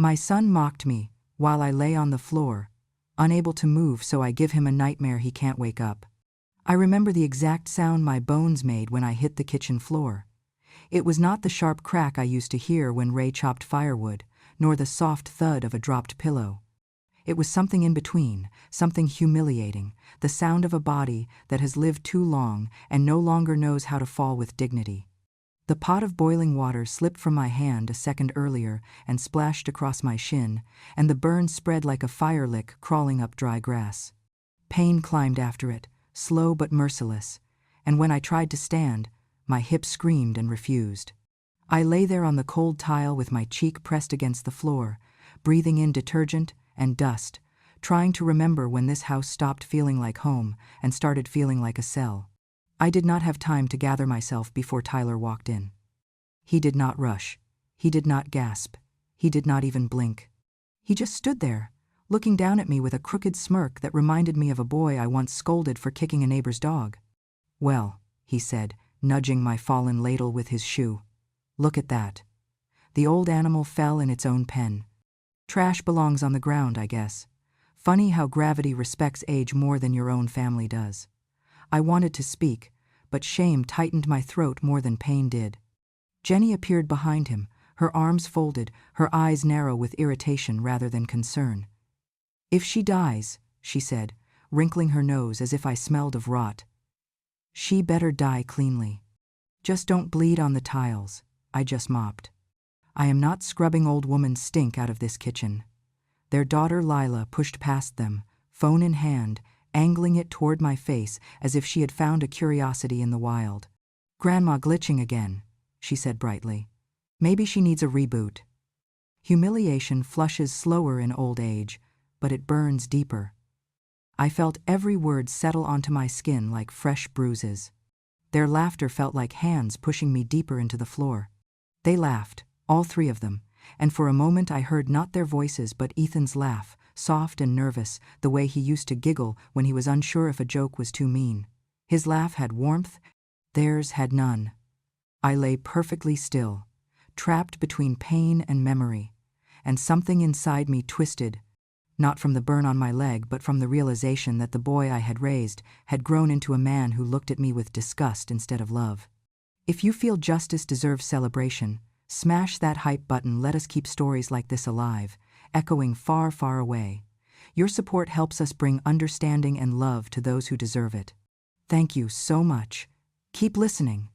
My son mocked me, while I lay on the floor, unable to move, so I give him a nightmare he can't wake up. I remember the exact sound my bones made when I hit the kitchen floor. It was not the sharp crack I used to hear when Ray chopped firewood, nor the soft thud of a dropped pillow. It was something in between, something humiliating, the sound of a body that has lived too long and no longer knows how to fall with dignity. The pot of boiling water slipped from my hand a second earlier and splashed across my shin, and the burn spread like a fire lick crawling up dry grass. Pain climbed after it, slow but merciless, and when I tried to stand, my hip screamed and refused. I lay there on the cold tile with my cheek pressed against the floor, breathing in detergent and dust, trying to remember when this house stopped feeling like home and started feeling like a cell. I did not have time to gather myself before Tyler walked in. He did not rush. He did not gasp. He did not even blink. He just stood there, looking down at me with a crooked smirk that reminded me of a boy I once scolded for kicking a neighbor's dog. "Well," he said, nudging my fallen ladle with his shoe. "Look at that." The old animal fell in its own pen. Trash belongs on the ground, I guess. Funny how gravity respects age more than your own family does. I wanted to speak, but shame tightened my throat more than pain did. Jenny appeared behind him, her arms folded, her eyes narrow with irritation rather than concern. "If she dies," she said, wrinkling her nose as if I smelled of rot, "she better die cleanly. Just don't bleed on the tiles," I just mopped. "I am not scrubbing old woman's stink out of this kitchen." Their daughter Lila pushed past them, phone in hand, angling it toward my face as if she had found a curiosity in the wild. "Grandma glitching again," she said brightly. "Maybe she needs a reboot." Humiliation flushes slower in old age, but it burns deeper. I felt every word settle onto my skin like fresh bruises. Their laughter felt like hands pushing me deeper into the floor. They laughed, all three of them, and for a moment I heard not their voices but Ethan's laugh, soft and nervous, the way he used to giggle when he was unsure if a joke was too mean. His laugh had warmth, theirs had none. I lay perfectly still, trapped between pain and memory, and something inside me twisted, not from the burn on my leg but from the realization that the boy I had raised had grown into a man who looked at me with disgust instead of love. If you feel justice deserves celebration, smash that hype button. Let us keep stories like this alive, echoing far, far away. Your support helps us bring understanding and love to those who deserve it. Thank you so much. Keep listening.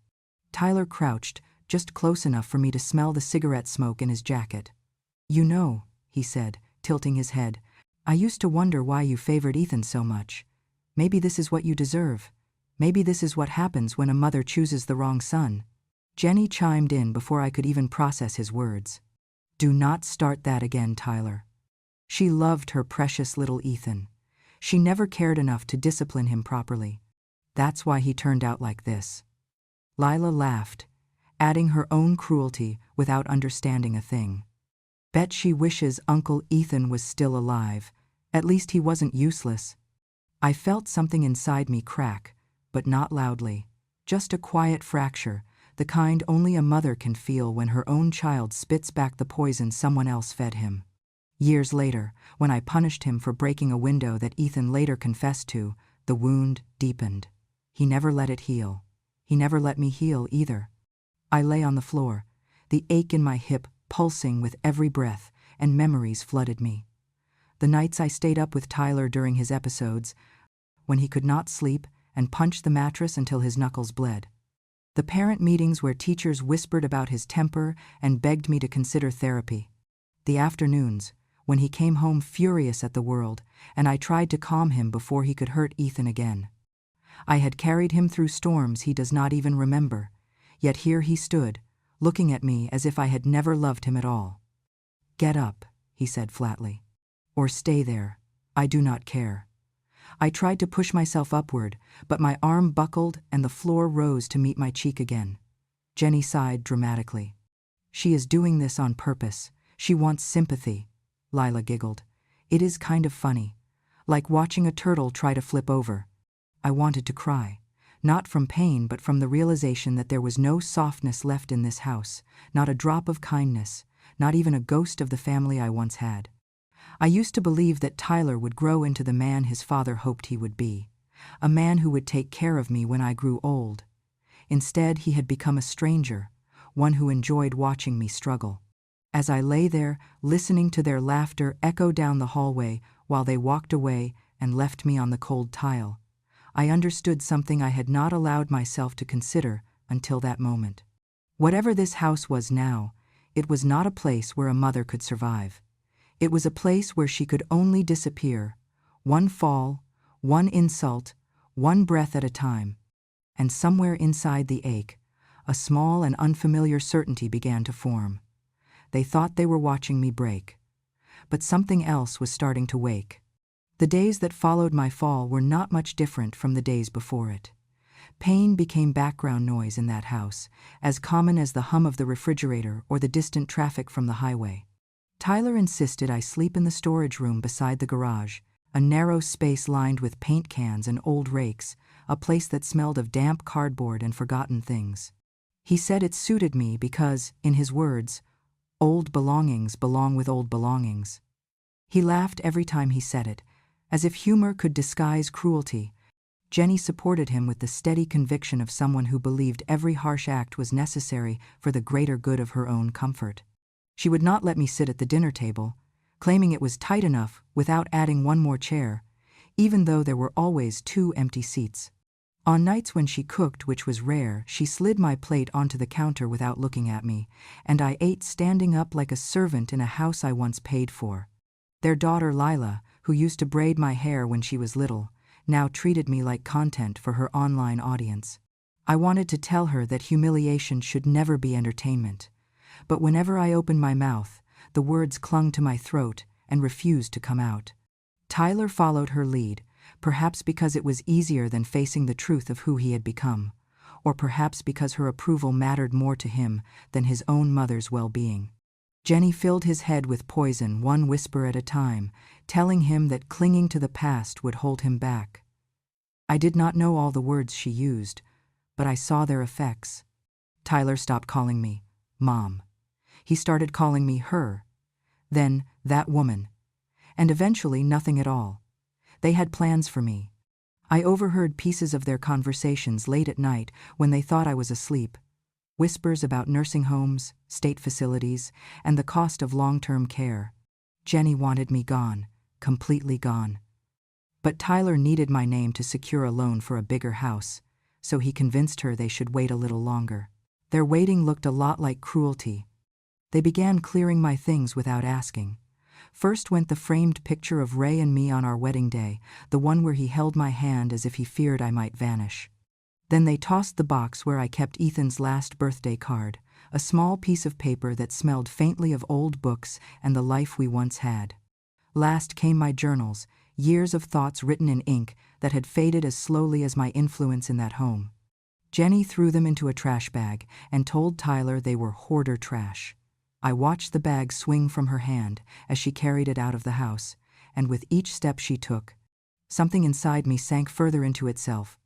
Tyler crouched, just close enough for me to smell the cigarette smoke in his jacket. "You know," he said, tilting his head, "I used to wonder why you favored Ethan so much. Maybe this is what you deserve. Maybe this is what happens when a mother chooses the wrong son." Jenny chimed in before I could even process his words. "Do not start that again, Tyler." She loved her precious little Ethan. She never cared enough to discipline him properly. That's why he turned out like this. Lila laughed, adding her own cruelty without understanding a thing. "Bet she wishes Uncle Ethan was still alive. At least he wasn't useless." I felt something inside me crack, but not loudly. Just a quiet fracture, the kind only a mother can feel when her own child spits back the poison someone else fed him. Years later, when I punished him for breaking a window that Ethan later confessed to, the wound deepened. He never let it heal. He never let me heal either. I lay on the floor, the ache in my hip pulsing with every breath, and memories flooded me. The nights I stayed up with Tyler during his episodes, when he could not sleep and punched the mattress until his knuckles bled. The parent meetings where teachers whispered about his temper and begged me to consider therapy. The afternoons, when he came home furious at the world, and I tried to calm him before he could hurt Ethan again. I had carried him through storms he does not even remember, yet here he stood, looking at me as if I had never loved him at all. "Get up," he said flatly. "Or stay there. I do not care." I tried to push myself upward, but my arm buckled and the floor rose to meet my cheek again. Jenny sighed dramatically. "She is doing this on purpose. She wants sympathy." Lila giggled. "It is kind of funny. Like watching a turtle try to flip over." I wanted to cry. Not from pain but from the realization that there was no softness left in this house, not a drop of kindness, not even a ghost of the family I once had. I used to believe that Tyler would grow into the man his father hoped he would be, a man who would take care of me when I grew old. Instead, he had become a stranger, one who enjoyed watching me struggle. As I lay there, listening to their laughter echo down the hallway while they walked away and left me on the cold tile, I understood something I had not allowed myself to consider until that moment. Whatever this house was now, it was not a place where a mother could survive. It was a place where she could only disappear, one fall, one insult, one breath at a time. And somewhere inside the ache, a small and unfamiliar certainty began to form. They thought they were watching me break. But something else was starting to wake. The days that followed my fall were not much different from the days before it. Pain became background noise in that house, as common as the hum of the refrigerator or the distant traffic from the highway. Tyler insisted I sleep in the storage room beside the garage, a narrow space lined with paint cans and old rakes, a place that smelled of damp cardboard and forgotten things. He said it suited me because, in his words, old belongings belong with old belongings. He laughed every time he said it, as if humor could disguise cruelty. Jenny supported him with the steady conviction of someone who believed every harsh act was necessary for the greater good of her own comfort. She would not let me sit at the dinner table, claiming it was tight enough without adding one more chair, even though there were always 2 empty seats. On nights when she cooked, which was rare, she slid my plate onto the counter without looking at me, and I ate standing up like a servant in a house I once paid for. Their daughter Lila, who used to braid my hair when she was little, now treated me like content for her online audience. I wanted to tell her that humiliation should never be entertainment, but whenever I opened my mouth, the words clung to my throat and refused to come out. Tyler followed her lead, perhaps because it was easier than facing the truth of who he had become, or perhaps because her approval mattered more to him than his own mother's well-being. Jenny filled his head with poison, one whisper at a time, telling him that clinging to the past would hold him back. I did not know all the words she used, but I saw their effects. Tyler stopped calling me Mom. He started calling me her, then that woman, and eventually nothing at all. They had plans for me. I overheard pieces of their conversations late at night when they thought I was asleep. Whispers about nursing homes, state facilities, and the cost of long-term care. Jenny wanted me gone, completely gone. But Tyler needed my name to secure a loan for a bigger house, so he convinced her they should wait a little longer. Their waiting looked a lot like cruelty. They began clearing my things without asking. First went the framed picture of Ray and me on our wedding day, the one where he held my hand as if he feared I might vanish. Then they tossed the box where I kept Ethan's last birthday card, a small piece of paper that smelled faintly of old books and the life we once had. Last came my journals, years of thoughts written in ink that had faded as slowly as my influence in that home. Jenny threw them into a trash bag and told Tyler they were hoarder trash. I watched the bag swing from her hand as she carried it out of the house, and with each step she took, something inside me sank further into itself.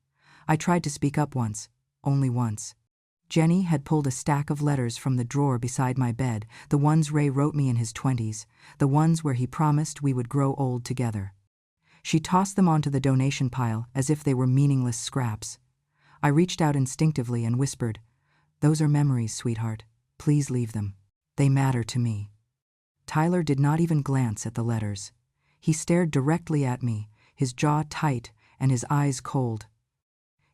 I tried to speak up once, only once. Jenny had pulled a stack of letters from the drawer beside my bed, the ones Ray wrote me in his 20s, the ones where he promised we would grow old together. She tossed them onto the donation pile as if they were meaningless scraps. I reached out instinctively and whispered, "Those are memories, sweetheart. Please leave them. They matter to me." Tyler did not even glance at the letters. He stared directly at me, his jaw tight and his eyes cold.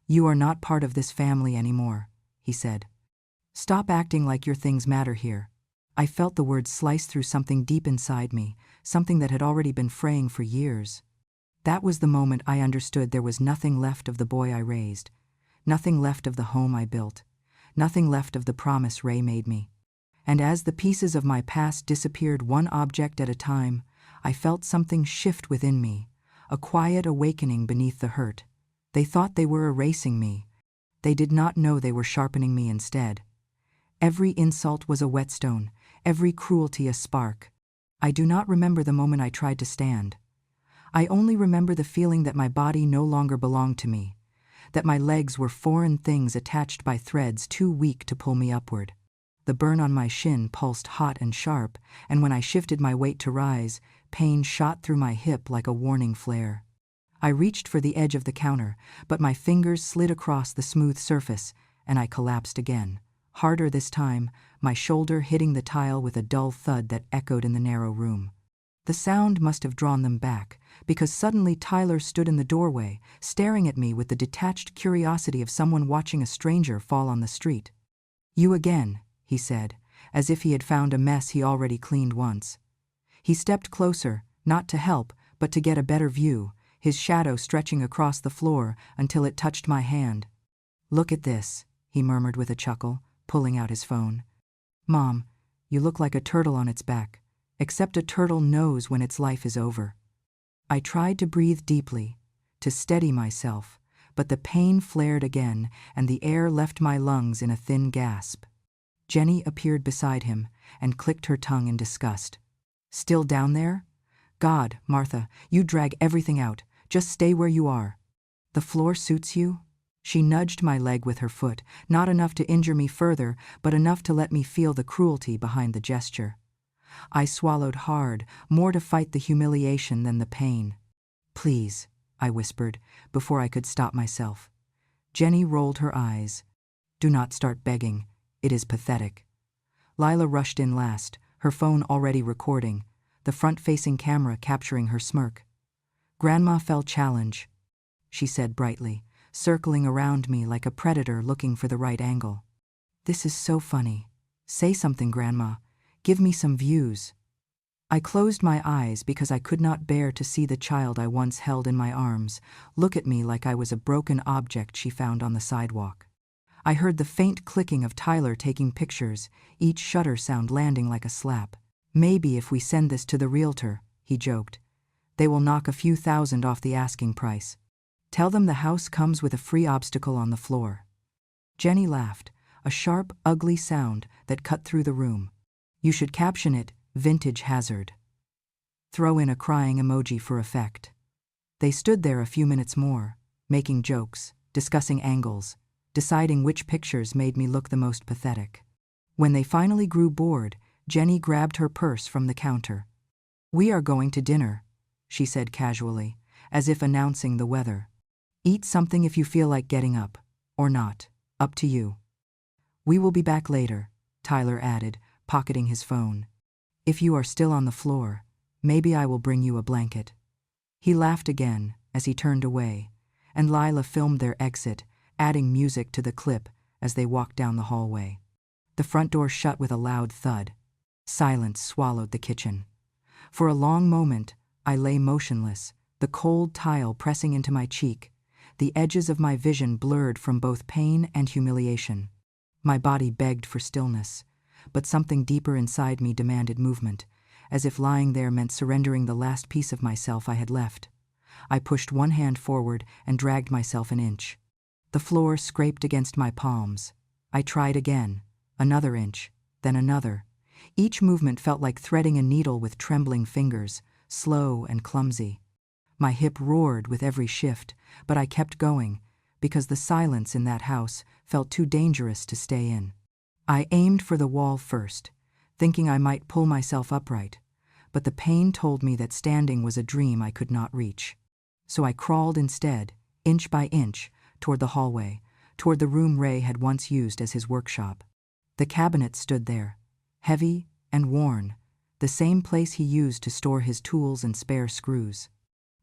"You are not part of this family anymore," he said. "Stop acting like your things matter here." I felt the words slice through something deep inside me, something that had already been fraying for years. That was the moment I understood there was nothing left of the boy I raised, nothing left of the home I built, nothing left of the promise Ray made me. And as the pieces of my past disappeared one object at a time, I felt something shift within me, a quiet awakening beneath the hurt. They thought they were erasing me. They did not know they were sharpening me instead. Every insult was a whetstone, every cruelty a spark. I do not remember the moment I tried to stand. I only remember the feeling that my body no longer belonged to me, that my legs were foreign things attached by threads too weak to pull me upward. The burn on my shin pulsed hot and sharp, and when I shifted my weight to rise, pain shot through my hip like a warning flare. I reached for the edge of the counter, but my fingers slid across the smooth surface, and I collapsed again. Harder this time, my shoulder hitting the tile with a dull thud that echoed in the narrow room. The sound must have drawn them back, because suddenly Tyler stood in the doorway, staring at me with the detached curiosity of someone watching a stranger fall on the street. "You again," he said, as if he had found a mess he already cleaned once. He stepped closer, not to help, but to get a better view, his shadow stretching across the floor until it touched my hand. "Look at this," he murmured with a chuckle, pulling out his phone. "Mom, you look like a turtle on its back, except a turtle knows when its life is over." I tried to breathe deeply, to steady myself, but the pain flared again, and the air left my lungs in a thin gasp. Jenny appeared beside him and clicked her tongue in disgust. "Still down there? God, Martha, you drag everything out. Just stay where you are. The floor suits you?" She nudged my leg with her foot, not enough to injure me further, but enough to let me feel the cruelty behind the gesture. I swallowed hard, more to fight the humiliation than the pain. "Please," I whispered, before I could stop myself. Jenny rolled her eyes. "Do not start begging. It is pathetic." Lila rushed in last, her phone already recording, the front-facing camera capturing her smirk. "Grandma felt challenge," she said brightly, circling around me like a predator looking for the right angle. "This is so funny. Say something, Grandma. Give me some views." I closed my eyes because I could not bear to see the child I once held in my arms look at me like I was a broken object she found on the sidewalk. I heard the faint clicking of Tyler taking pictures, each shutter sound landing like a slap. "Maybe if we send this to the realtor," he joked, "they will knock a few thousand off the asking price. Tell them the house comes with a free obstacle on the floor." Jenny laughed, a sharp, ugly sound that cut through the room. "You should caption it, 'Vintage Hazard.' Throw in a crying emoji for effect." They stood there a few minutes more, making jokes, discussing angles, deciding which pictures made me look the most pathetic. When they finally grew bored, Jenny grabbed her purse from the counter. "We are going to dinner," she said casually, as if announcing the weather. "Eat something if you feel like getting up, or not, up to you." "We will be back later," Tyler added, pocketing his phone. "If you are still on the floor, maybe I will bring you a blanket." He laughed again as he turned away, and Lila filmed their exit, adding music to the clip as they walked down the hallway. The front door shut with a loud thud. Silence swallowed the kitchen. For a long moment, I lay motionless, the cold tile pressing into my cheek, the edges of my vision blurred from both pain and humiliation. My body begged for stillness, but something deeper inside me demanded movement, as if lying there meant surrendering the last piece of myself I had left. I pushed one hand forward and dragged myself an inch. The floor scraped against my palms. I tried again, another inch, then another. Each movement felt like threading a needle with trembling fingers, slow and clumsy. My hip roared with every shift, but I kept going, because the silence in that house felt too dangerous to stay in. I aimed for the wall first, thinking I might pull myself upright, but the pain told me that standing was a dream I could not reach. So I crawled instead, inch by inch, toward the hallway, toward the room Ray had once used as his workshop. The cabinet stood there, heavy and worn, the same place he used to store his tools and spare screws.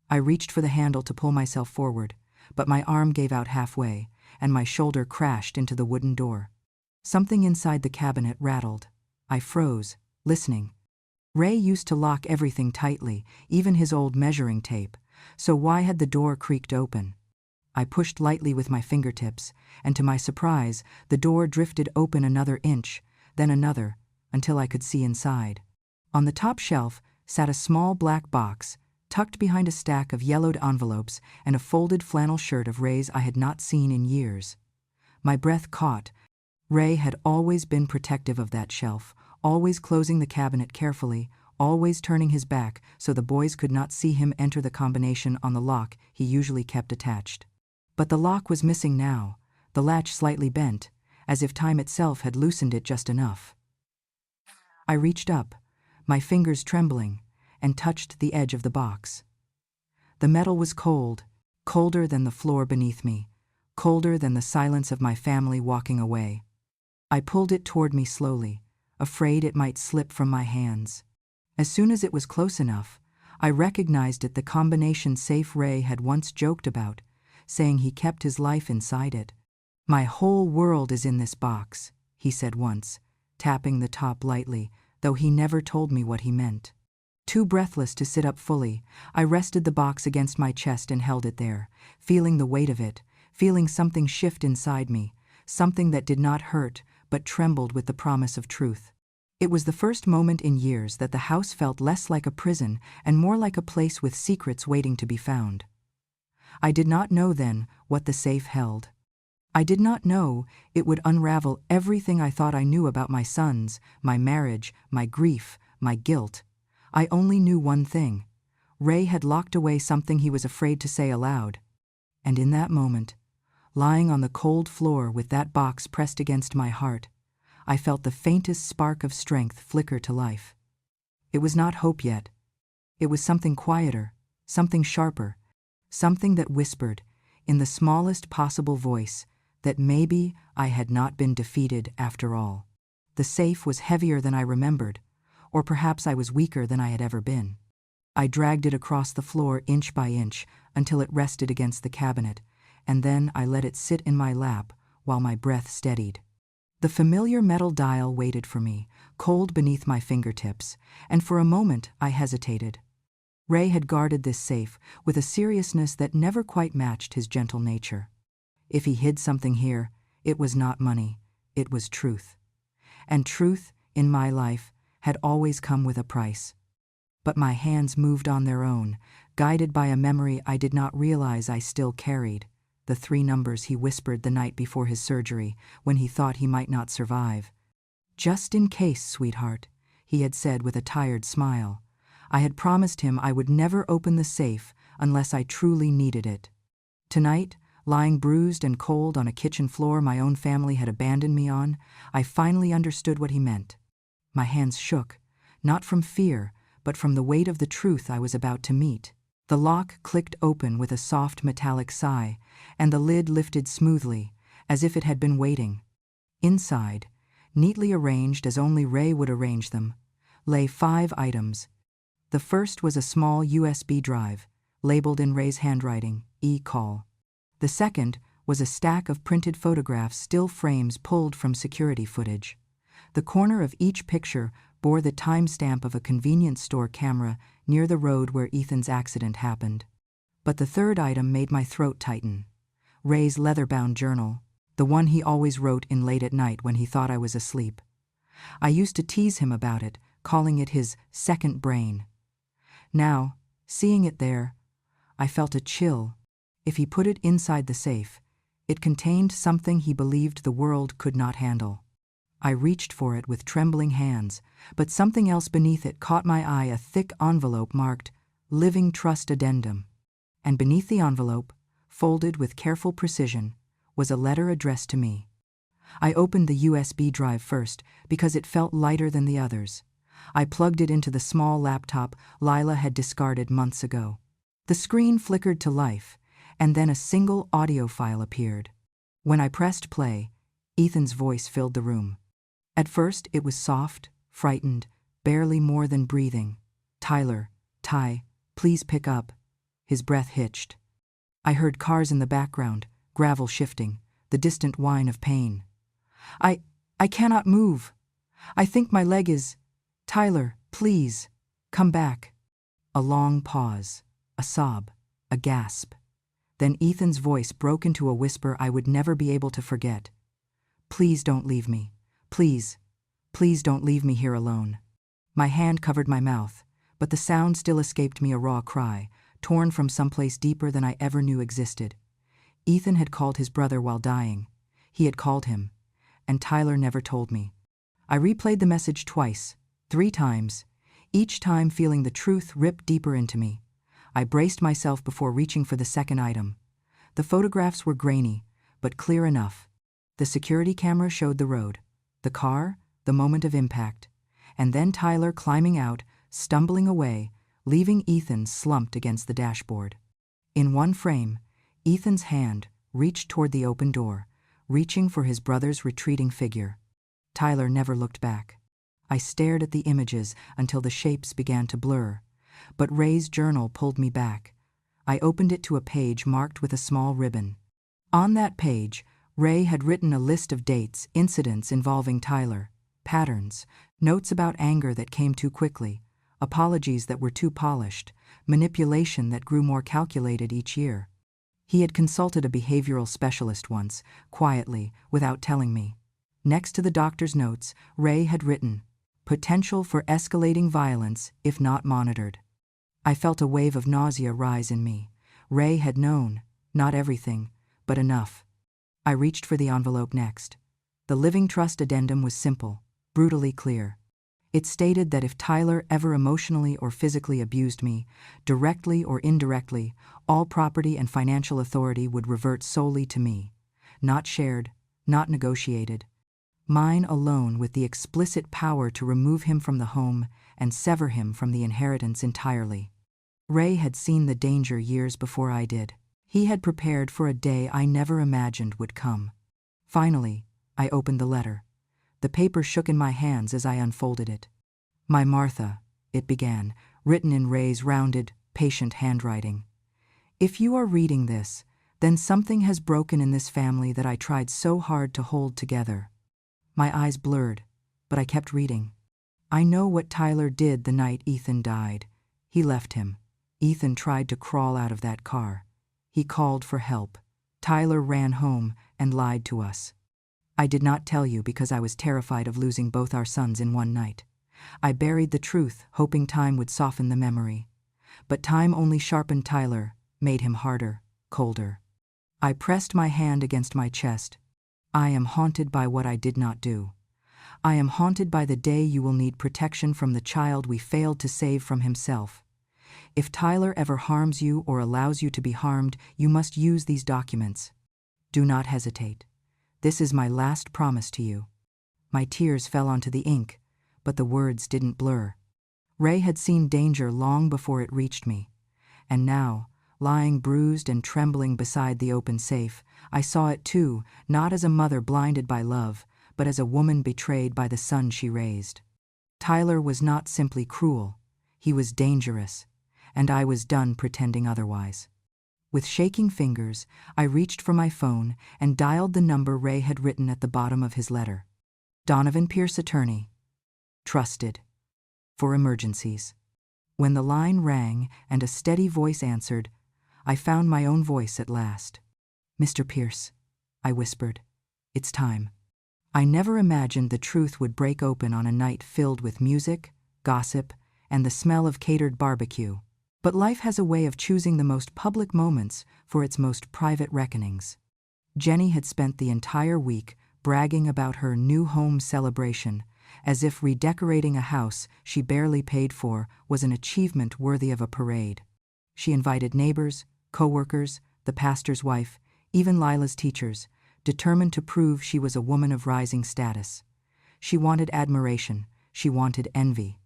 I reached for the handle to pull myself forward, but my arm gave out halfway, and my shoulder crashed into the wooden door. Something inside the cabinet rattled. I froze, listening. Ray used to lock everything tightly, even his old measuring tape, so why had the door creaked open? I pushed lightly with my fingertips, and to my surprise, the door drifted open another inch, then another, until I could see inside. On the top shelf sat a small black box, tucked behind a stack of yellowed envelopes and a folded flannel shirt of Ray's I had not seen in years. My breath caught. Ray had always been protective of that shelf, always closing the cabinet carefully, always turning his back so the boys could not see him enter the combination on the lock he usually kept attached. But the lock was missing now, the latch slightly bent, as if time itself had loosened it just enough. I reached up, my fingers trembling, and touched the edge of the box. The metal was cold, colder than the floor beneath me, colder than the silence of my family walking away. I pulled it toward me slowly, afraid it might slip from my hands. As soon as it was close enough, I recognized it, the combination safe Ray had once joked about, saying he kept his life inside it. "My whole world is in this box," he said once, tapping the top lightly, though he never told me what he meant. Too breathless to sit up fully, I rested the box against my chest and held it there, feeling the weight of it, feeling something shift inside me, something that did not hurt but trembled with the promise of truth. It was the first moment in years that the house felt less like a prison and more like a place with secrets waiting to be found. I did not know then what the safe held. I did not know it would unravel everything I thought I knew about my sons, my marriage, my grief, my guilt. I only knew one thing. Ray had locked away something he was afraid to say aloud. And in that moment, lying on the cold floor with that box pressed against my heart, I felt the faintest spark of strength flicker to life. It was not hope yet. It was something quieter, something sharper, something that whispered, in the smallest possible voice, that maybe I had not been defeated after all. The safe was heavier than I remembered, or perhaps I was weaker than I had ever been. I dragged it across the floor inch by inch until it rested against the cabinet, and then I let it sit in my lap while my breath steadied. The familiar metal dial waited for me, cold beneath my fingertips, and for a moment I hesitated. Ray had guarded this safe with a seriousness that never quite matched his gentle nature. If he hid something here, it was not money, it was truth. And truth, in my life, had always come with a price. But my hands moved on their own, guided by a memory I did not realize I still carried, the 3 numbers he whispered the night before his surgery when he thought he might not survive. "Just in case, sweetheart," he had said with a tired smile. I had promised him I would never open the safe unless I truly needed it. Tonight, lying bruised and cold on a kitchen floor my own family had abandoned me on, I finally understood what he meant. My hands shook, not from fear, but from the weight of the truth I was about to meet. The lock clicked open with a soft metallic sigh, and the lid lifted smoothly, as if it had been waiting. Inside, neatly arranged as only Ray would arrange them, lay 5 items. The first was a small USB drive, labeled in Ray's handwriting, "E-call." The second was a stack of printed photographs, still frames pulled from security footage. The corner of each picture bore the timestamp of a convenience store camera near the road where Ethan's accident happened. But the third item made my throat tighten. Ray's leather-bound journal, the one he always wrote in late at night when he thought I was asleep. I used to tease him about it, calling it his second brain. Now, seeing it there, I felt a chill. If he put it inside the safe, it contained something he believed the world could not handle. I reached for it with trembling hands, but something else beneath it caught my eye, a thick envelope marked "Living Trust Addendum." And beneath the envelope, folded with careful precision, was a letter addressed to me. I opened the USB drive first because it felt lighter than the others. I plugged it into the small laptop Lila had discarded months ago. The screen flickered to life, and then a single audio file appeared. When I pressed play, Ethan's voice filled the room. At first it was soft, frightened, barely more than breathing. "Tyler, Ty, please pick up." His breath hitched. I heard cars in the background, gravel shifting, the distant whine of pain. I cannot move. I think my leg is... Tyler, please, come back." A long pause, a sob, a gasp. Then Ethan's voice broke into a whisper I would never be able to forget. "Please don't leave me. Please, please don't leave me here alone." My hand covered my mouth, but the sound still escaped me, a raw cry, torn from someplace deeper than I ever knew existed. Ethan had called his brother while dying. He had called him, and Tyler never told me. I replayed the message twice, 3 times, each time feeling the truth rip deeper into me. I braced myself before reaching for the second item. The photographs were grainy, but clear enough. The security camera showed the road, the car, the moment of impact, and then Tyler climbing out, stumbling away, leaving Ethan slumped against the dashboard. In one frame, Ethan's hand reached toward the open door, reaching for his brother's retreating figure. Tyler never looked back. I stared at the images until the shapes began to blur, but Ray's journal pulled me back. I opened it to a page marked with a small ribbon. On that page, Ray had written a list of dates, incidents involving Tyler, patterns, notes about anger that came too quickly, apologies that were too polished, manipulation that grew more calculated each year. He had consulted a behavioral specialist once, quietly, without telling me. Next to the doctor's notes, Ray had written, "Potential for escalating violence if not monitored." I felt a wave of nausea rise in me. Ray had known, not everything, but enough. I reached for the envelope next. The Living Trust addendum was simple, brutally clear. It stated that if Tyler ever emotionally or physically abused me, directly or indirectly, all property and financial authority would revert solely to me. Not shared, not negotiated. Mine alone, with the explicit power to remove him from the home and sever him from the inheritance entirely. Ray had seen the danger years before I did. He had prepared for a day I never imagined would come. Finally, I opened the letter. The paper shook in my hands as I unfolded it. "My Martha," it began, written in Ray's rounded, patient handwriting. "If you are reading this, then something has broken in this family that I tried so hard to hold together." My eyes blurred, but I kept reading. "I know what Tyler did the night Ethan died. He left him. Ethan tried to crawl out of that car. He called for help. Tyler ran home and lied to us. I did not tell you because I was terrified of losing both our sons in one night. I buried the truth, hoping time would soften the memory. But time only sharpened Tyler, made him harder, colder. I pressed my hand against my chest. I am haunted by what I did not do. I am haunted by the day you will need protection from the child we failed to save from himself. If Tyler ever harms you or allows you to be harmed, you must use these documents. Do not hesitate. This is my last promise to you." My tears fell onto the ink, but the words didn't blur. Ray had seen danger long before it reached me, and now, lying bruised and trembling beside the open safe, I saw it too, not as a mother blinded by love, but as a woman betrayed by the son she raised. Tyler was not simply cruel, he was dangerous, and I was done pretending otherwise. With shaking fingers, I reached for my phone and dialed the number Ray had written at the bottom of his letter. Donovan Pierce, attorney. Trusted. For emergencies. When the line rang and a steady voice answered, I found my own voice at last. "Mr. Pierce," I whispered, "it's time." I never imagined the truth would break open on a night filled with music, gossip, and the smell of catered barbecue. But life has a way of choosing the most public moments for its most private reckonings. Jenny had spent the entire week bragging about her new home celebration, as if redecorating a house she barely paid for was an achievement worthy of a parade. She invited neighbors, co-workers, the pastor's wife, even Lila's teachers, determined to prove she was a woman of rising status. She wanted admiration, she wanted envy.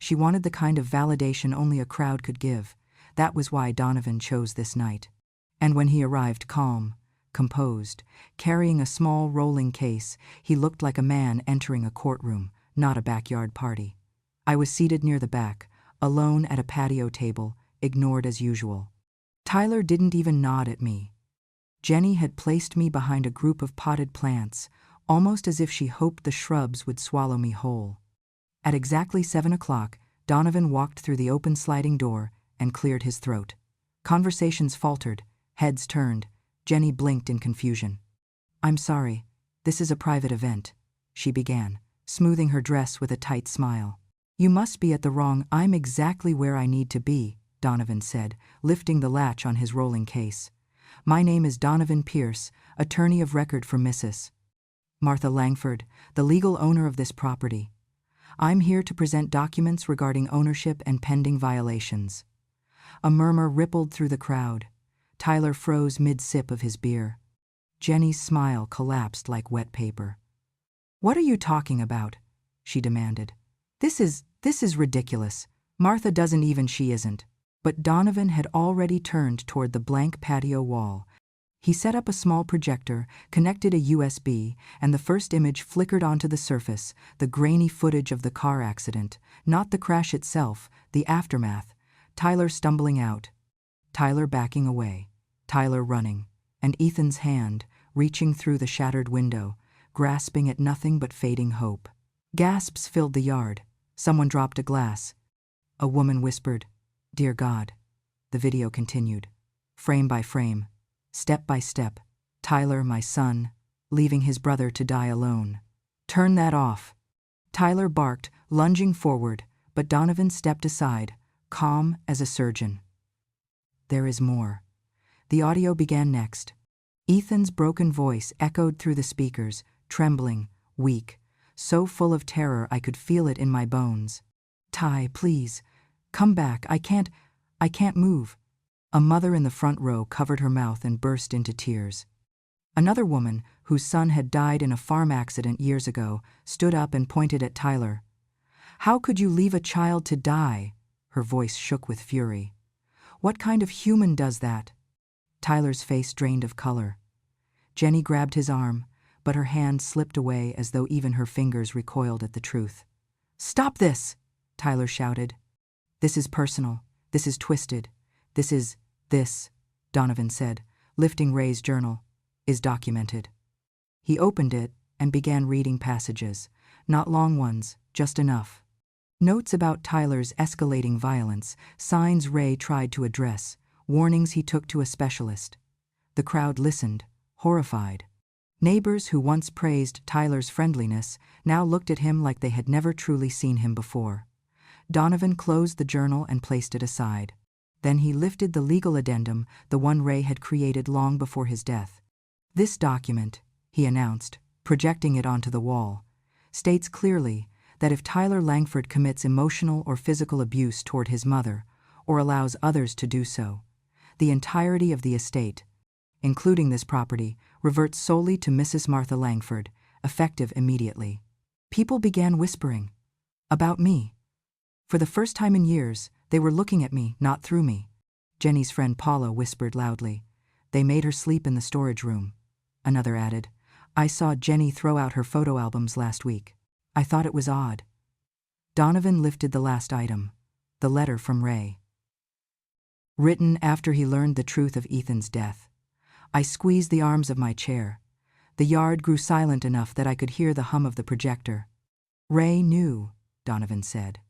She wanted the kind of validation only a crowd could give. That was why Donovan chose this night. And when he arrived calm, composed, carrying a small rolling case, he looked like a man entering a courtroom, not a backyard party. I was seated near the back, alone at a patio table, ignored as usual. Tyler didn't even nod at me. Jenny had placed me behind a group of potted plants, almost as if she hoped the shrubs would swallow me whole. At exactly 7 o'clock, Donovan walked through the open sliding door and cleared his throat. Conversations faltered, heads turned. Jenny blinked in confusion. "I'm sorry, this is a private event," she began, smoothing her dress with a tight smile. "You must be at the wrong—" "I'm exactly where I need to be," Donovan said, lifting the latch on his rolling case. "My name is Donovan Pierce, attorney of record for Mrs. Martha Langford, the legal owner of this property. I'm here to present documents regarding ownership and pending violations." A murmur rippled through the crowd. Tyler froze mid-sip of his beer. Jenny's smile collapsed like wet paper. "What are you talking about?" she demanded. This is ridiculous. Martha doesn't even she isn't." But Donovan had already turned toward the blank patio wall. He set up a small projector, connected a USB, and the first image flickered onto the surface, the grainy footage of the car accident, not the crash itself, the aftermath. Tyler stumbling out, Tyler backing away, Tyler running, and Ethan's hand, reaching through the shattered window, grasping at nothing but fading hope. Gasps filled the yard. Someone dropped a glass. A woman whispered, "Dear God." The video continued, frame by frame, step by step. Tyler, my son, leaving his brother to die alone. "Turn that off." Tyler barked, lunging forward, but Donovan stepped aside, calm as a surgeon. "There is more." The audio began next. Ethan's broken voice echoed through the speakers, trembling, weak, so full of terror I could feel it in my bones. "Ty, please, come back. I can't move." A mother in the front row covered her mouth and burst into tears. Another woman, whose son had died in a farm accident years ago, stood up and pointed at Tyler. "How could you leave a child to die?" Her voice shook with fury. "What kind of human does that?" Tyler's face drained of color. Jenny grabbed his arm, but her hand slipped away as though even her fingers recoiled at the truth. "Stop this!" Tyler shouted. "This is personal. This is twisted. This," Donovan said, lifting Ray's journal, "is documented." He opened it and began reading passages, not long ones, just enough. Notes about Tyler's escalating violence, signs Ray tried to address, warnings he took to a specialist. The crowd listened, horrified. Neighbors who once praised Tyler's friendliness now looked at him like they had never truly seen him before. Donovan closed the journal and placed it aside. Then he lifted the legal addendum, the one Ray had created long before his death. "This document," he announced, projecting it onto the wall, "states clearly that if Tyler Langford commits emotional or physical abuse toward his mother, or allows others to do so, the entirety of the estate, including this property, reverts solely to Mrs. Martha Langford, effective immediately." People began whispering. About me. For the first time in years, they were looking at me, not through me. Jenny's friend Paula whispered loudly. "They made her sleep in the storage room." Another added, "I saw Jenny throw out her photo albums last week. I thought it was odd." Donovan lifted the last item, the letter from Ray. Written after he learned the truth of Ethan's death. I squeezed the arms of my chair. The yard grew silent enough that I could hear the hum of the projector. "Ray knew," Donovan said.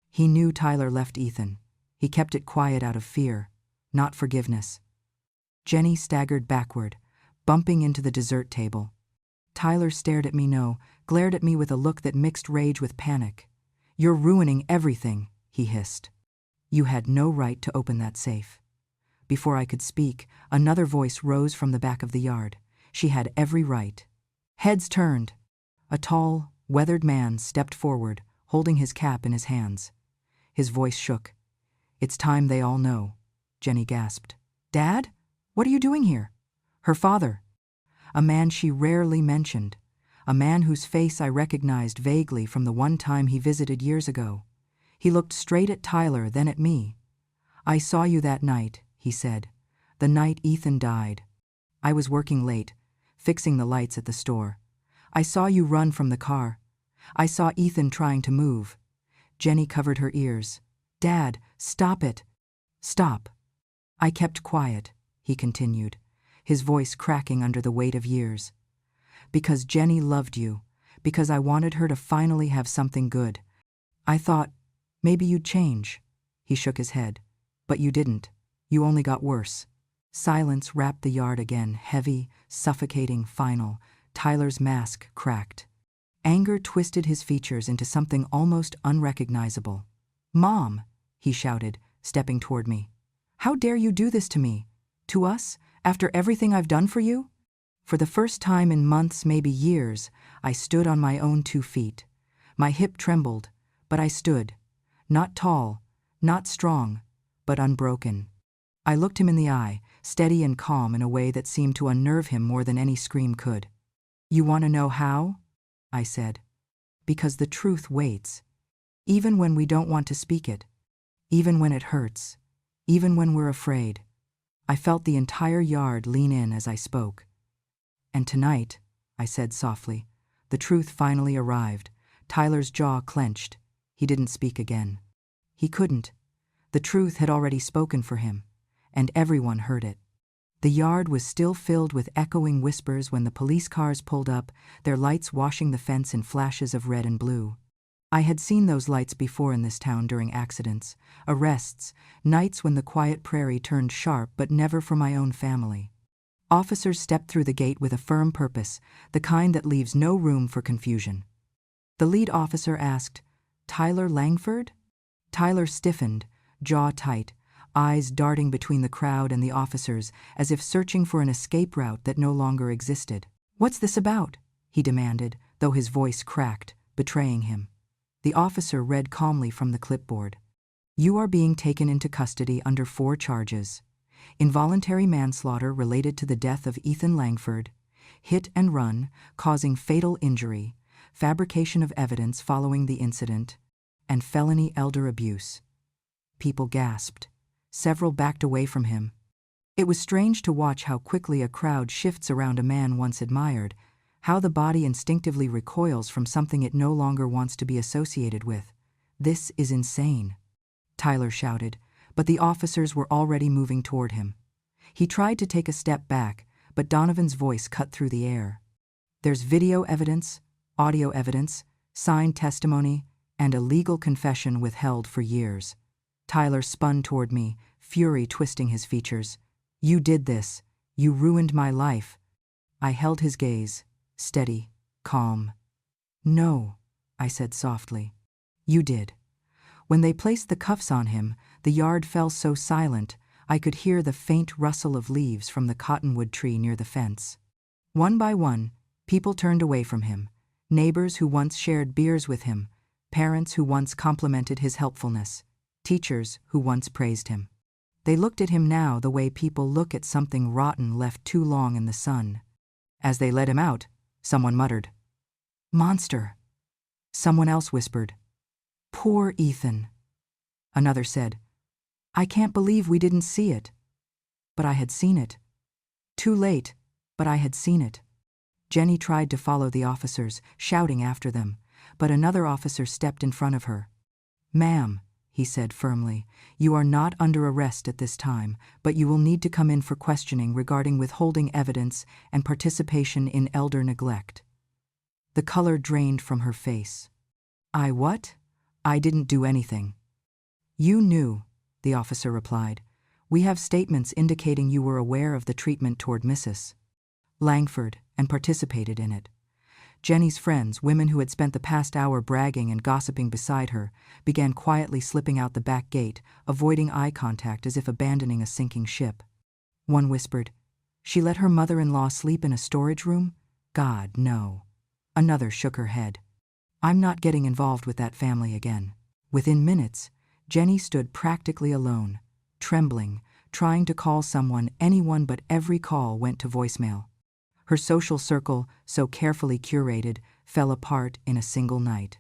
"He knew Tyler left Ethan. He kept it quiet out of fear, not forgiveness." Jenny staggered backward, bumping into the dessert table. Tyler stared at me, glared at me with a look that mixed rage with panic. "You're ruining everything," he hissed. "You had no right to open that safe." Before I could speak, another voice rose from the back of the yard. She had every right. Heads turned. A tall, weathered man stepped forward, holding his cap in his hands. His voice shook. "It's time they all know," Jenny gasped. "Dad? What are you doing here?" Her father. A man she rarely mentioned. A man whose face I recognized vaguely from the one time he visited years ago. He looked straight at Tyler, then at me. "I saw you that night," he said. "The night Ethan died. I was working late, fixing the lights at the store. I saw you run from the car. I saw Ethan trying to move." Jenny covered her ears. "Dad, stop it. Stop." "I kept quiet," he continued, his voice cracking under the weight of years. "Because Jenny loved you, because I wanted her to finally have something good. I thought, maybe you'd change." He shook his head. "But you didn't. You only got worse." Silence wrapped the yard again, heavy, suffocating, final. Tyler's mask cracked. Anger twisted his features into something almost unrecognizable. "Mom," he shouted, stepping toward me. "How dare you do this to me? To us, after everything I've done for you?" For the first time in months, maybe years, I stood on my own 2 feet. My hip trembled, but I stood. Not tall, not strong, but unbroken. I looked him in the eye, steady and calm in a way that seemed to unnerve him more than any scream could. "You want to know how?" I said. "Because the truth waits. Even when we don't want to speak it. Even when it hurts. Even when we're afraid." I felt the entire yard lean in as I spoke. "And tonight," I said softly, "the truth finally arrived." Tyler's jaw clenched. He didn't speak again. He couldn't. The truth had already spoken for him, and everyone heard it. The yard was still filled with echoing whispers when the police cars pulled up, their lights washing the fence in flashes of red and blue. I had seen those lights before in this town during accidents, arrests, nights when the quiet prairie turned sharp, but never for my own family. Officers stepped through the gate with a firm purpose, the kind that leaves no room for confusion. The lead officer asked, "Tyler Langford?" Tyler stiffened, jaw tight, eyes darting between the crowd and the officers as if searching for an escape route that no longer existed. "What's this about?" he demanded, though his voice cracked, betraying him. The officer read calmly from the clipboard. "You are being taken into custody under 4 charges. Involuntary manslaughter related to the death of Ethan Langford, hit and run, causing fatal injury, fabrication of evidence following the incident, and felony elder abuse." People gasped. Several backed away from him. It was strange to watch how quickly a crowd shifts around a man once admired, how the body instinctively recoils from something it no longer wants to be associated with. "This is insane," Tyler shouted, but the officers were already moving toward him. He tried to take a step back, but Donovan's voice cut through the air. "There's video evidence, audio evidence, signed testimony, and a legal confession withheld for years." Tyler spun toward me, fury twisting his features. "You did this. You ruined my life." I held his gaze, steady, calm. "No," I said softly. "You did." When they placed the cuffs on him, the yard fell so silent I could hear the faint rustle of leaves from the cottonwood tree near the fence. One by one, people turned away from him, neighbors who once shared beers with him, parents who once complimented his helpfulness, teachers who once praised him. They looked at him now the way people look at something rotten left too long in the sun. As they let him out, someone muttered, "Monster." Someone else whispered, "Poor Ethan." Another said, "I can't believe we didn't see it." But I had seen it. Too late, but I had seen it. Jenny tried to follow the officers, shouting after them, but another officer stepped in front of her. "Ma'am," he said firmly, "you are not under arrest at this time, but you will need to come in for questioning regarding withholding evidence and participation in elder neglect." The color drained from her face. "I what? I didn't do anything." "You knew," the officer replied. "We have statements indicating you were aware of the treatment toward Mrs. Langford and participated in it." Jenny's friends, women who had spent the past hour bragging and gossiping beside her, began quietly slipping out the back gate, avoiding eye contact as if abandoning a sinking ship. One whispered, "She let her mother-in-law sleep in a storage room? God, no." Another shook her head. "I'm not getting involved with that family again." Within minutes, Jenny stood practically alone, trembling, trying to call someone, anyone, but every call went to voicemail. Her social circle, so carefully curated, fell apart in a single night.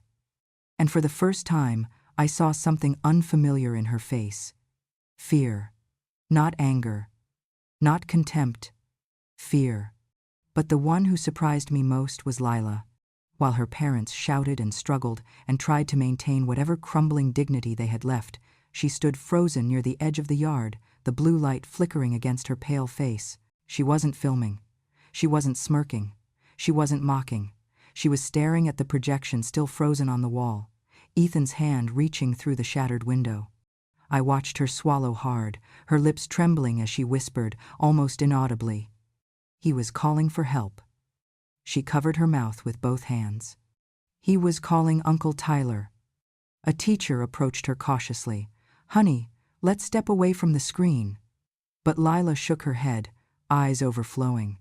And for the first time, I saw something unfamiliar in her face. Fear. Not anger. Not contempt. Fear. But the one who surprised me most was Lila. While her parents shouted and struggled and tried to maintain whatever crumbling dignity they had left, she stood frozen near the edge of the yard, the blue light flickering against her pale face. She wasn't filming. She wasn't smirking. She wasn't mocking. She was staring at the projection still frozen on the wall, Ethan's hand reaching through the shattered window. I watched her swallow hard, her lips trembling as she whispered, almost inaudibly, "He was calling for help." She covered her mouth with both hands. "He was calling Uncle Tyler." A teacher approached her cautiously. "Honey, let's step away from the screen." But Lila shook her head, eyes overflowing.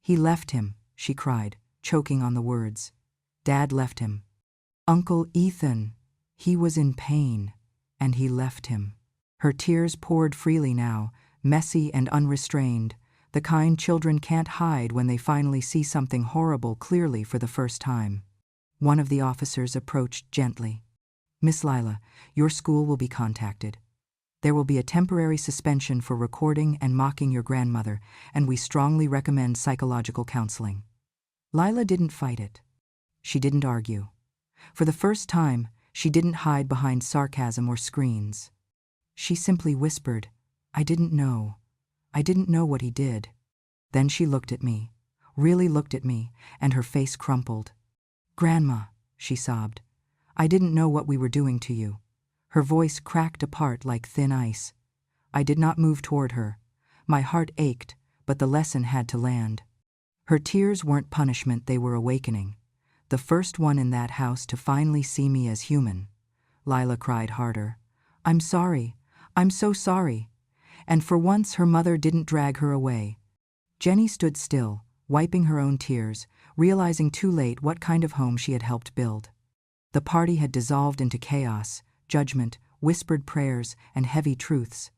"He left him," she cried, choking on the words. "Dad left him. Uncle Ethan. He was in pain, and he left him." Her tears poured freely now, messy and unrestrained, the kind children can't hide when they finally see something horrible clearly for the first time. One of the officers approached gently. "Miss Lila, your school will be contacted. There will be a temporary suspension for recording and mocking your grandmother, and we strongly recommend psychological counseling." Lila didn't fight it. She didn't argue. For the first time, she didn't hide behind sarcasm or screens. She simply whispered, "I didn't know. I didn't know what he did." Then she looked at me, really looked at me, and her face crumpled. "Grandma," she sobbed, "I didn't know what we were doing to you." Her voice cracked apart like thin ice. I did not move toward her. My heart ached, but the lesson had to land. Her tears weren't punishment, they were awakening. The first one in that house to finally see me as human. Lila cried harder. "I'm sorry. I'm so sorry." And for once her mother didn't drag her away. Jenny stood still, wiping her own tears, realizing too late what kind of home she had helped build. The party had dissolved into chaos, judgment, whispered prayers, and heavy truths.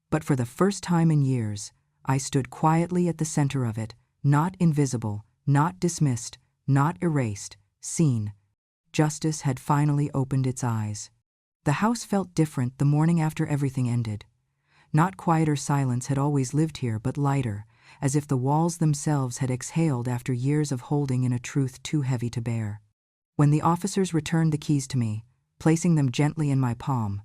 But for the first time in years, I stood quietly at the center of it, not invisible, not dismissed, not erased, seen. Justice had finally opened its eyes. The house felt different the morning after everything ended. Not quieter silence had always lived here, but lighter, as if the walls themselves had exhaled after years of holding in a truth too heavy to bear. When the officers returned the keys to me, placing them gently in my palm,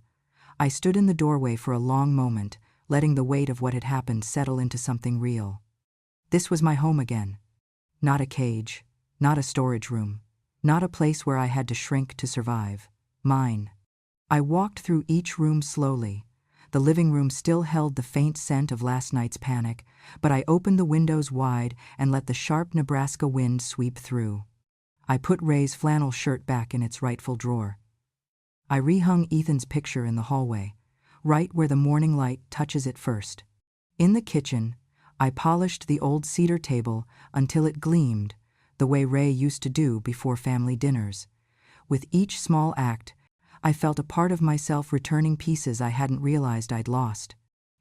I stood in the doorway for a long moment, letting the weight of what had happened settle into something real. This was my home again. Not a cage, not a storage room, not a place where I had to shrink to survive. Mine. I walked through each room slowly. The living room still held the faint scent of last night's panic, but I opened the windows wide and let the sharp Nebraska wind sweep through. I put Ray's flannel shirt back in its rightful drawer. I rehung Ethan's picture in the hallway, right where the morning light touches it first. In the kitchen, I polished the old cedar table until it gleamed, the way Ray used to do before family dinners. With each small act, I felt a part of myself returning pieces I hadn't realized I'd lost.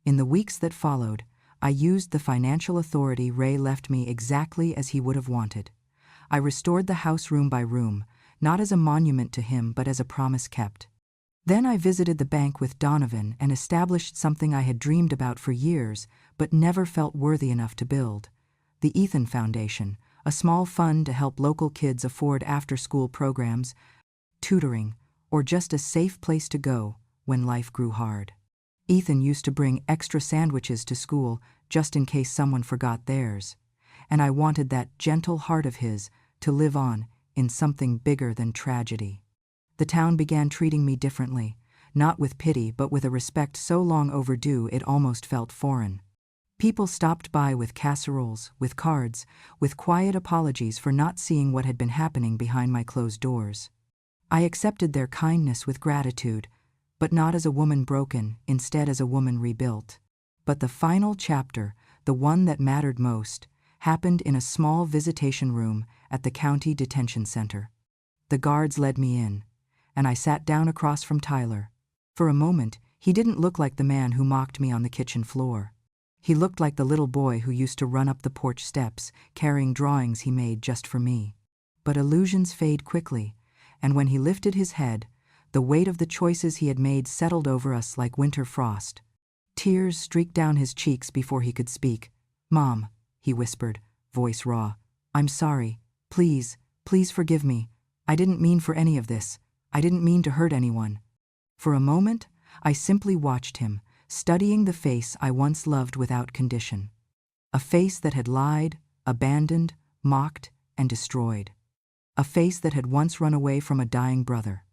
In the weeks that followed, I used the financial authority Ray left me exactly as he would have wanted. I restored the house room by room, not as a monument to him but as a promise kept. Then I visited the bank with Donovan and established something I had dreamed about for years but never felt worthy enough to build. The Ethan Foundation, a small fund to help local kids afford after-school programs, tutoring, or just a safe place to go when life grew hard. Ethan used to bring extra sandwiches to school just in case someone forgot theirs, and I wanted that gentle heart of his to live on in something bigger than tragedy. The town began treating me differently, not with pity but with a respect so long overdue it almost felt foreign. People stopped by with casseroles, with cards, with quiet apologies for not seeing what had been happening behind my closed doors. I accepted their kindness with gratitude, but not as a woman broken, instead as a woman rebuilt. But the final chapter, the one that mattered most, happened in a small visitation room at the county detention center. The guards led me in, and I sat down across from Tyler. For a moment, he didn't look like the man who mocked me on the kitchen floor. He looked like the little boy who used to run up the porch steps, carrying drawings he made just for me. But illusions fade quickly, and when he lifted his head, the weight of the choices he had made settled over us like winter frost. Tears streaked down his cheeks before he could speak. "Mom," he whispered, voice raw, "I'm sorry. Please, please forgive me. I didn't mean for any of this. I didn't mean to hurt anyone." For a moment, I simply watched him, studying the face I once loved without condition. A face that had lied, abandoned, mocked, and destroyed. A face that had once run away from a dying brother.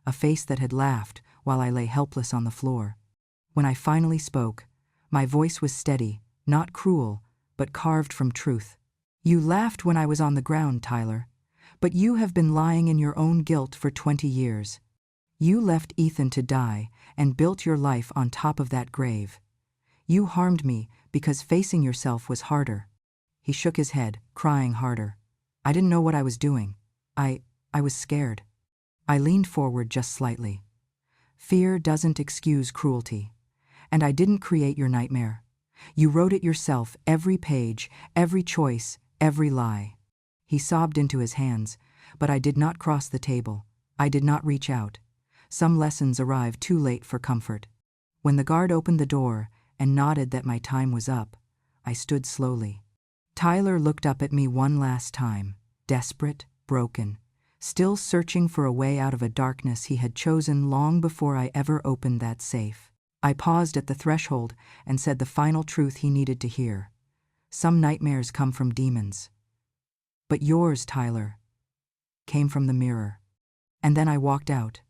A face that had laughed while I lay helpless on the floor. When I finally spoke, my voice was steady, not cruel, but carved from truth. "You laughed when I was on the ground, Tyler, but you have been lying in your own guilt for 20 years. You left Ethan to die and built your life on top of that grave. You harmed me because facing yourself was harder." He shook his head, crying harder. I didn't know what I was doing. I was scared. I leaned forward just slightly. "Fear doesn't excuse cruelty. And I didn't create your nightmare. You wrote it yourself, every page, every choice, every lie. He sobbed into his hands, but I did not cross the table. I did not reach out. Some lessons arrived too late for comfort. When the guard opened the door and nodded that my time was up, I stood slowly. Tyler looked up at me one last time, desperate, broken, still searching for a way out of a darkness he had chosen long before I ever opened that safe. I paused at the threshold and said the final truth he needed to hear. Some nightmares come from demons. But yours, Tyler, came from the mirror. And then I walked out.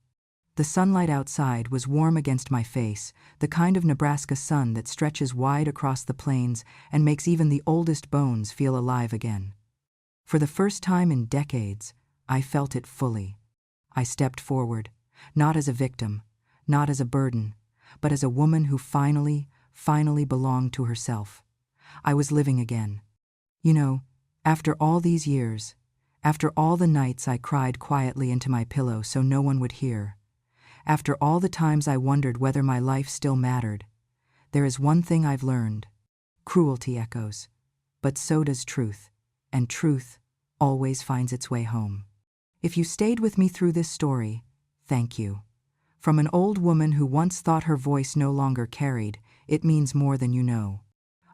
The sunlight outside was warm against my face, the kind of Nebraska sun that stretches wide across the plains and makes even the oldest bones feel alive again. For the first time in decades, I felt it fully. I stepped forward, not as a victim, not as a burden, but as a woman who finally belonged to herself. I was living again. You know, after all these years, after all the nights I cried quietly into my pillow so no one would hear, after all the times I wondered whether my life still mattered, there is one thing I've learned. Cruelty echoes, but so does truth, and truth always finds its way home. If you stayed with me through this story, thank you. From an old woman who once thought her voice no longer carried, it means more than you know.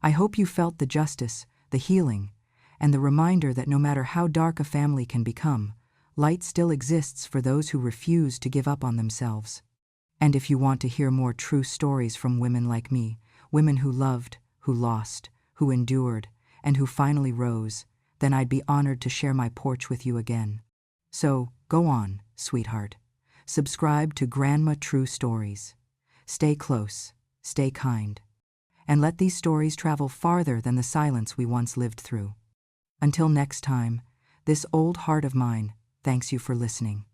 I hope you felt the justice, the healing, and the reminder that no matter how dark a family can become, light still exists for those who refuse to give up on themselves. And if you want to hear more true stories from women like me, women who loved, who lost, who endured, and who finally rose, then I'd be honored to share my porch with you again. So, go on, sweetheart. Subscribe to Grandma True Stories. Stay close, stay kind, and let these stories travel farther than the silence we once lived through. Until next time, this old heart of mine thanks you for listening.